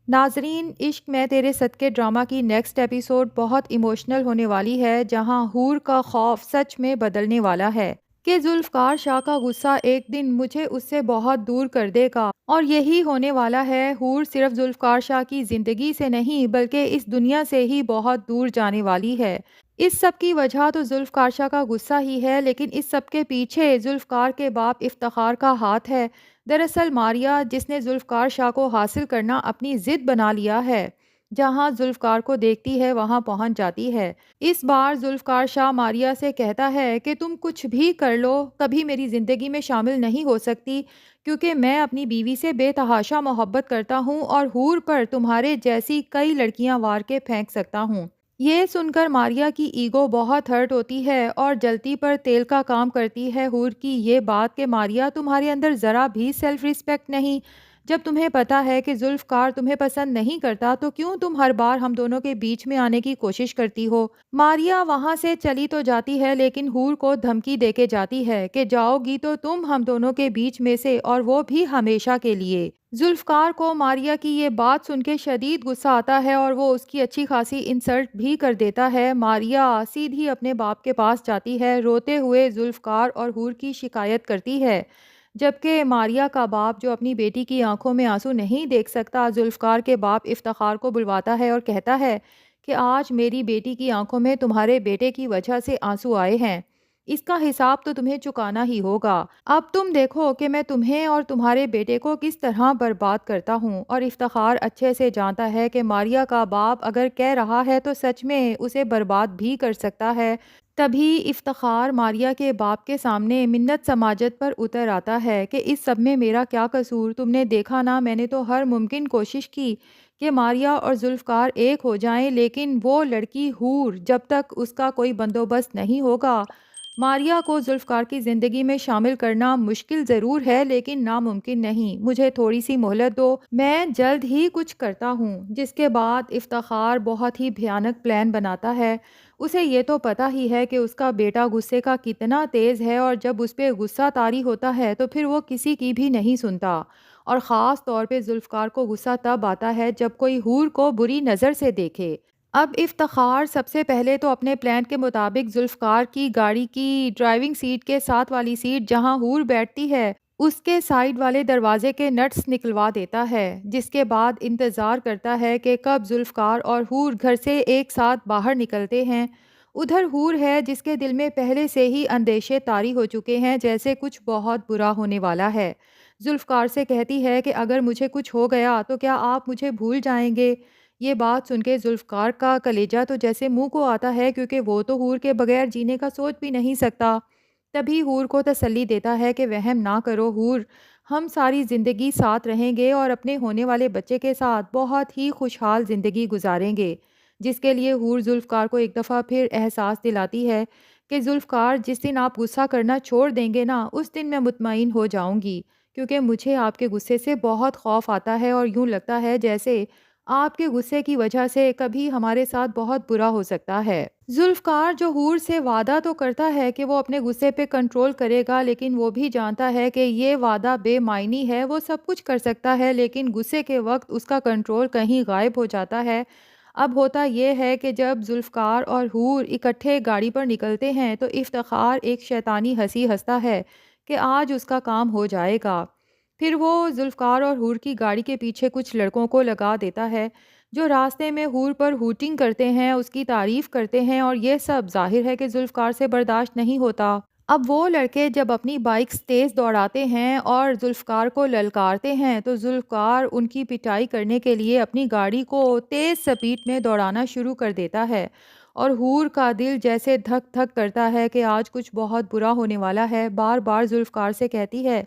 ناظرین، عشق میں تیرے صدقے ڈرامہ کی نیکسٹ ایپیسوڈ بہت ایموشنل ہونے والی ہے، جہاں حور کا خوف سچ میں بدلنے والا ہے کہ ذوالفقار شاہ کا غصہ ایک دن مجھے اس سے بہت دور کر دے گا، اور یہی ہونے والا ہے۔ حور صرف ذوالفقار شاہ کی زندگی سے نہیں بلکہ اس دنیا سے ہی بہت دور جانے والی ہے۔ اس سب کی وجہ تو ذوالفقار شاہ کا غصہ ہی ہے، لیکن اس سب کے پیچھے ذوالفقار کے باپ افتخار کا ہاتھ ہے۔ دراصل ماریا، جس نے ذوالفقار شاہ کو حاصل کرنا اپنی ضد بنا لیا ہے، جہاں ذوالفقار کو دیکھتی ہے وہاں پہنچ جاتی ہے۔ اس بار ذوالفقار شاہ ماریا سے کہتا ہے کہ تم کچھ بھی کر لو، کبھی میری زندگی میں شامل نہیں ہو سکتی، کیونکہ میں اپنی بیوی سے بے تحاشا محبت کرتا ہوں اور حور پر تمہارے جیسی کئی لڑکیاں وار کے پھینک سکتا ہوں۔ یہ سن کر ماریا کی ایگو بہت ہرٹ ہوتی ہے اور جلتی پر تیل کا کام کرتی ہے حور کی یہ بات کہ ماریا، تمہارے اندر ذرا بھی سیلف ریسپیکٹ نہیں؟ جب تمہیں پتا ہے کہ ذوالفقار تمہیں پسند نہیں کرتا تو کیوں تم ہر بار ہم دونوں کے بیچ میں آنے کی کوشش کرتی ہو؟ ماریا وہاں سے چلی تو جاتی ہے، لیکن حور کو دھمکی دے کے جاتی ہے کہ جاؤ گی تو تم ہم دونوں کے بیچ میں سے، اور وہ بھی ہمیشہ کے لیے۔ ذوالفقار کو ماریا کی یہ بات سن کے شدید غصہ آتا ہے اور وہ اس کی اچھی خاصی انسلٹ بھی کر دیتا ہے۔ ماریا سیدھی اپنے باپ کے پاس جاتی ہے، روتے ہوئے ذوالفقار اور حور کی شکایت کرتی ہے، جبکہ ماریا کا باپ، جو اپنی بیٹی کی آنکھوں میں آنسو نہیں دیکھ سکتا، ذوالفقار کے باپ افتخار کو بلواتا ہے اور کہتا ہے کہ آج میری بیٹی کی آنکھوں میں تمہارے بیٹے کی وجہ سے آنسو آئے ہیں، اس کا حساب تو تمہیں چکانا ہی ہوگا۔ اب تم دیکھو کہ میں تمہیں اور تمہارے بیٹے کو کس طرح برباد کرتا ہوں۔ اور افتخار اچھے سے جانتا ہے کہ ماریا کا باپ اگر کہہ رہا ہے تو سچ میں اسے برباد بھی کر سکتا ہے۔ تبھی افتخار ماریا کے باپ کے سامنے منت سماجت پر اتر آتا ہے کہ اس سب میں میرا کیا قصور؟ تم نے دیکھا نا، میں نے تو ہر ممکن کوشش کی کہ ماریا اور ذوالفقار ایک ہو جائیں، لیکن وہ لڑکی حور، جب تک اس کا کوئی بندوبست نہیں ہوگا، ماریا کو ذوالفقار کی زندگی میں شامل کرنا مشکل ضرور ہے لیکن ناممکن نہیں۔ مجھے تھوڑی سی مہلت دو، میں جلد ہی کچھ کرتا ہوں۔ جس کے بعد افتخار بہت ہی بھیانک پلان بناتا ہے۔ اسے یہ تو پتہ ہی ہے کہ اس کا بیٹا غصے کا کتنا تیز ہے، اور جب اس پہ غصہ طاری ہوتا ہے تو پھر وہ کسی کی بھی نہیں سنتا، اور خاص طور پہ ذوالفقار کو غصہ تب آتا ہے جب کوئی حور کو بری نظر سے دیکھے۔ اب افتخار سب سے پہلے تو اپنے پلان کے مطابق ذوالفقار کی گاڑی کی ڈرائیونگ سیٹ کے ساتھ والی سیٹ جہاں حور بیٹھتی ہے، اس کے سائیڈ والے دروازے کے نٹس نکلوا دیتا ہے، جس کے بعد انتظار کرتا ہے کہ کب ذوالفقار اور حور گھر سے ایک ساتھ باہر نکلتے ہیں۔ ادھر حور ہے جس کے دل میں پہلے سے ہی اندیشے طاری ہو چکے ہیں، جیسے کچھ بہت برا ہونے والا ہے۔ ذوالفقار سے کہتی ہے کہ اگر مجھے کچھ ہو گیا تو کیا آپ مجھے بھول جائیں گے؟ یہ بات سن کے ذوالفقار کا کلیجہ تو جیسے منہ کو آتا ہے، کیونکہ وہ تو حور کے بغیر جینے کا سوچ بھی نہیں سکتا۔ تبھی حور کو تسلی دیتا ہے کہ وہم نہ کرو حور، ہم ساری زندگی ساتھ رہیں گے اور اپنے ہونے والے بچے کے ساتھ بہت ہی خوشحال زندگی گزاریں گے۔ جس کے لیے حور ذوالفقار کو ایک دفعہ پھر احساس دلاتی ہے کہ ذوالفقار، جس دن آپ غصہ کرنا چھوڑ دیں گے نا، اس دن میں مطمئن ہو جاؤں گی، کیونکہ مجھے آپ کے غصے سے بہت خوف آتا ہے اور یوں لگتا ہے جیسے آپ کے غصے کی وجہ سے کبھی ہمارے ساتھ بہت برا ہو سکتا ہے۔ ذوالفقار جو حور سے وعدہ تو کرتا ہے کہ وہ اپنے غصے پہ کنٹرول کرے گا، لیکن وہ بھی جانتا ہے کہ یہ وعدہ بے معنی ہے۔ وہ سب کچھ کر سکتا ہے لیکن غصے کے وقت اس کا کنٹرول کہیں غائب ہو جاتا ہے۔ اب ہوتا یہ ہے کہ جب ذوالفقار اور حور اکٹھے گاڑی پر نکلتے ہیں تو افتخار ایک شیطانی ہنسی ہنستا ہے کہ آج اس کا کام ہو جائے گا۔ پھر وہ ذوالفقار اور حور کی گاڑی کے پیچھے کچھ لڑکوں کو لگا دیتا ہے جو راستے میں حور پر ہوٹنگ کرتے ہیں، اس کی تعریف کرتے ہیں، اور یہ سب ظاہر ہے کہ ذوالفقار سے برداشت نہیں ہوتا۔ اب وہ لڑکے جب اپنی بائکس تیز دوڑاتے ہیں اور ذوالفقار کو للکارتے ہیں تو ذوالفقار ان کی پٹائی کرنے کے لیے اپنی گاڑی کو تیز سپیڈ میں دوڑانا شروع کر دیتا ہے، اور حور کا دل جیسے دھک دھک کرتا ہے کہ آج کچھ بہت برا ہونے والا ہے۔ بار بار ذوالفقار سے کہتی ہے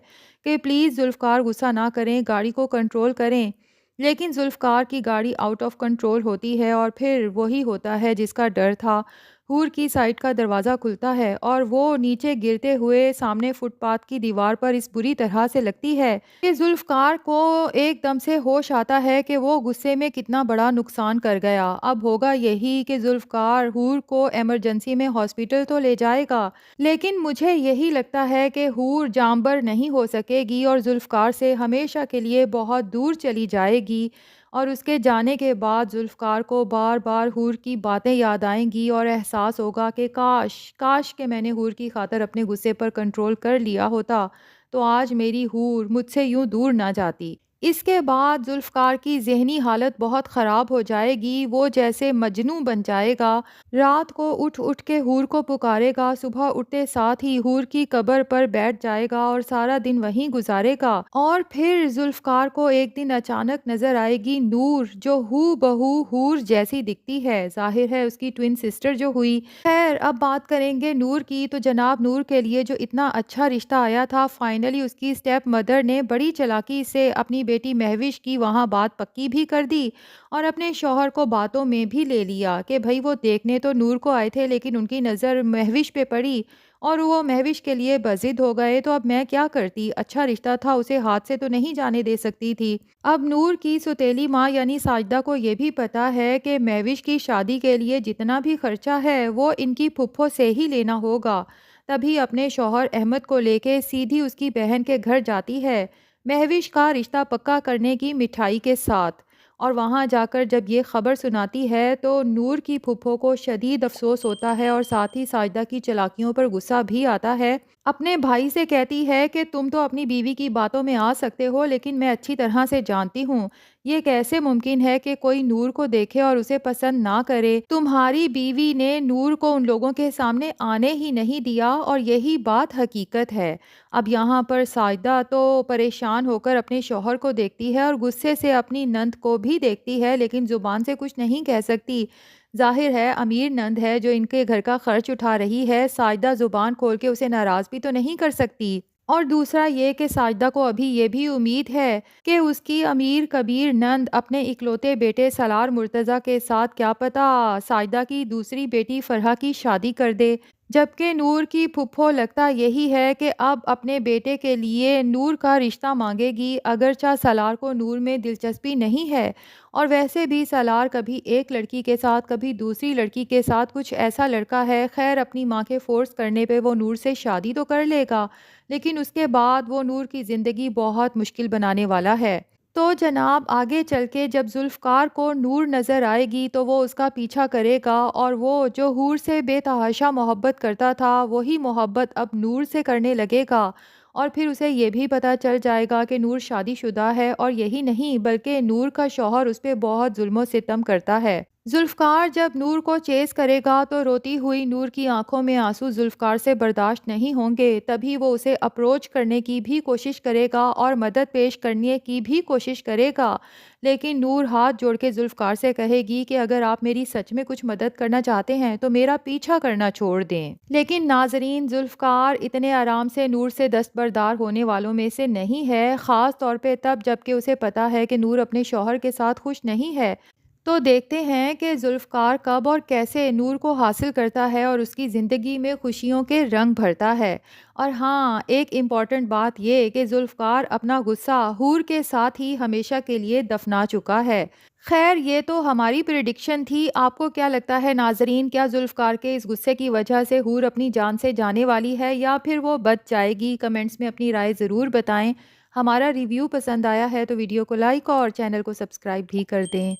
کہ پلیز ذوالفقار غصہ نہ کریں، گاڑی کو کنٹرول کریں، لیکن ذوالفقار کی گاڑی آؤٹ آف کنٹرول ہوتی ہے، اور پھر وہی ہوتا ہے جس کا ڈر تھا۔ حور کی سائڈ کا دروازہ کھلتا ہے اور وہ نیچے گرتے ہوئے سامنے فٹ پاتھ کی دیوار پر اس بری طرح سے لگتی ہے کہ ذوالفقار کو ایک دم سے ہوش آتا ہے کہ وہ غصے میں کتنا بڑا نقصان کر گیا۔ اب ہوگا یہی کہ ذوالفقار حور کو ایمرجنسی میں ہاسپٹل تو لے جائے گا، لیکن مجھے یہی لگتا ہے کہ حور جانبر نہیں ہو سکے گی اور ذوالفقار سے ہمیشہ کے لیے بہت دور چلی جائے گی، اور اس کے جانے کے بعد ذوالفقار کو بار بار حور کی باتیں یاد آئیں گی اور احساس ہوگا کہ کاش کاش کہ میں نے حور کی خاطر اپنے غصے پر کنٹرول کر لیا ہوتا تو آج میری حور مجھ سے یوں دور نہ جاتی۔ اس کے بعد ذوالفقار کی ذہنی حالت بہت خراب ہو جائے گی، وہ جیسے مجنوں بن جائے گا، رات کو اٹھ اٹھ کے حور کو پکارے گا، صبح اٹھتے ساتھ ہی حور کی قبر پر بیٹھ جائے گا اور سارا دن وہیں گزارے گا۔ اور پھر ذوالفقار کو ایک دن اچانک نظر آئے گی نور، جو ہو بہو حور جیسی دکھتی ہے، ظاہر ہے اس کی ٹوین سسٹر جو ہوئی۔ خیر اب بات کریں گے نور کی، تو جناب نور کے لیے جو اتنا اچھا رشتہ آیا تھا، فائنلی اس کی اسٹیپ مدر نے بڑی چلاکی سے اپنی بیٹی مہوش کی وہاں بات پکی بھی کر دی اور اپنے شوہر کو باتوں میں بھی لے لیا کہ بھائی وہ دیکھنے تو نور کو آئے تھے لیکن ان کی نظر مہوش پہ پڑی اور وہ مہوش کے لیے بضد ہو گئے، تو اب میں کیا کرتی، اچھا رشتہ تھا، اسے ہاتھ سے تو نہیں جانے دے سکتی تھی۔ اب نور کی سوتیلی ماں یعنی ساجدہ کو یہ بھی پتا ہے کہ مہوش کی شادی کے لیے جتنا بھی خرچہ ہے وہ ان کی پھپھو سے ہی لینا ہوگا، تبھی اپنے شوہر احمد کو لے کے سیدھی اس کی بہن کے گھر جاتی ہے مہوش کا رشتہ پکا کرنے کی مٹھائی کے ساتھ، اور وہاں جا کر جب یہ خبر سناتی ہے تو نور کی پھپھو کو شدید افسوس ہوتا ہے اور ساتھ ہی ساجدہ کی چلاکیوں پر غصہ بھی آتا ہے۔ اپنے بھائی سے کہتی ہے کہ تم تو اپنی بیوی کی باتوں میں آ سکتے ہو لیکن میں اچھی طرح سے جانتی ہوں یہ کیسے ممکن ہے کہ کوئی نور کو دیکھے اور اسے پسند نہ کرے، تمہاری بیوی نے نور کو ان لوگوں کے سامنے آنے ہی نہیں دیا اور یہی بات حقیقت ہے۔ اب یہاں پر ساجدہ تو پریشان ہو کر اپنے شوہر کو دیکھتی ہے اور غصے سے اپنی نند کو بھی دیکھتی ہے لیکن زبان سے کچھ نہیں کہہ سکتی، ظاہر ہے امیر نند ہے جو ان کے گھر کا خرچ اٹھا رہی ہے، ساجدہ زبان کھول کے اسے ناراض بھی تو نہیں کر سکتی۔ اور دوسرا یہ کہ ساجدہ کو ابھی یہ بھی امید ہے کہ اس کی امیر کبیر نند اپنے اکلوتے بیٹے سالار مرتضیٰ کے ساتھ کیا پتہ ساجدہ کی دوسری بیٹی فرحہ کی شادی کر دے، جبکہ نور کی پھپھو لگتا یہی ہے کہ اب اپنے بیٹے کے لیے نور کا رشتہ مانگے گی، اگرچہ سالار کو نور میں دلچسپی نہیں ہے، اور ویسے بھی سالار کبھی ایک لڑکی کے ساتھ کبھی دوسری لڑکی کے ساتھ کچھ ایسا لڑکا ہے، خیر اپنی ماں کے فورس کرنے پہ وہ نور سے شادی تو کر لے گا لیکن اس کے بعد وہ نور کی زندگی بہت مشکل بنانے والا ہے۔ تو جناب آگے چل کے جب ذوالفقار کو نور نظر آئے گی تو وہ اس کا پیچھا کرے گا اور وہ جو حور سے بے تحاشا محبت کرتا تھا وہی محبت اب نور سے کرنے لگے گا، اور پھر اسے یہ بھی پتہ چل جائے گا کہ نور شادی شدہ ہے، اور یہی نہیں بلکہ نور کا شوہر اس پہ بہت ظلم و ستم کرتا ہے۔ ذوالفقار جب نور کو چیز کرے گا تو روتی ہوئی نور کی آنکھوں میں آنسو ذوالفقار سے برداشت نہیں ہوں گے، تبھی وہ اسے اپروچ کرنے کی بھی کوشش کرے گا اور مدد پیش کرنے کی بھی کوشش کرے گا، لیکن نور ہاتھ جوڑ کے ذوالفقار سے کہے گی کہ اگر آپ میری سچ میں کچھ مدد کرنا چاہتے ہیں تو میرا پیچھا کرنا چھوڑ دیں۔ لیکن ناظرین ذوالفقار اتنے آرام سے نور سے دستبردار ہونے والوں میں سے نہیں ہے، خاص طور پہ تب جب کہ اسے پتا ہے کہ نور اپنے شوہر کے ساتھ خوش نہیں ہے۔ تو دیکھتے ہیں کہ ذوالفقار کب اور کیسے نور کو حاصل کرتا ہے اور اس کی زندگی میں خوشیوں کے رنگ بھرتا ہے۔ اور ہاں ایک امپورٹنٹ بات یہ کہ ذوالفقار اپنا غصہ حور کے ساتھ ہی ہمیشہ کے لیے دفنا چکا ہے۔ خیر یہ تو ہماری پریڈکشن تھی، آپ کو کیا لگتا ہے ناظرین، کیا ذوالفقار کے اس غصے کی وجہ سے حور اپنی جان سے جانے والی ہے یا پھر وہ بچ جائے گی؟ کمنٹس میں اپنی رائے ضرور بتائیں۔ ہمارا ریویو پسند آیا ہے تو ویڈیو کو لائک اور چینل کو سبسکرائب بھی کر دیں۔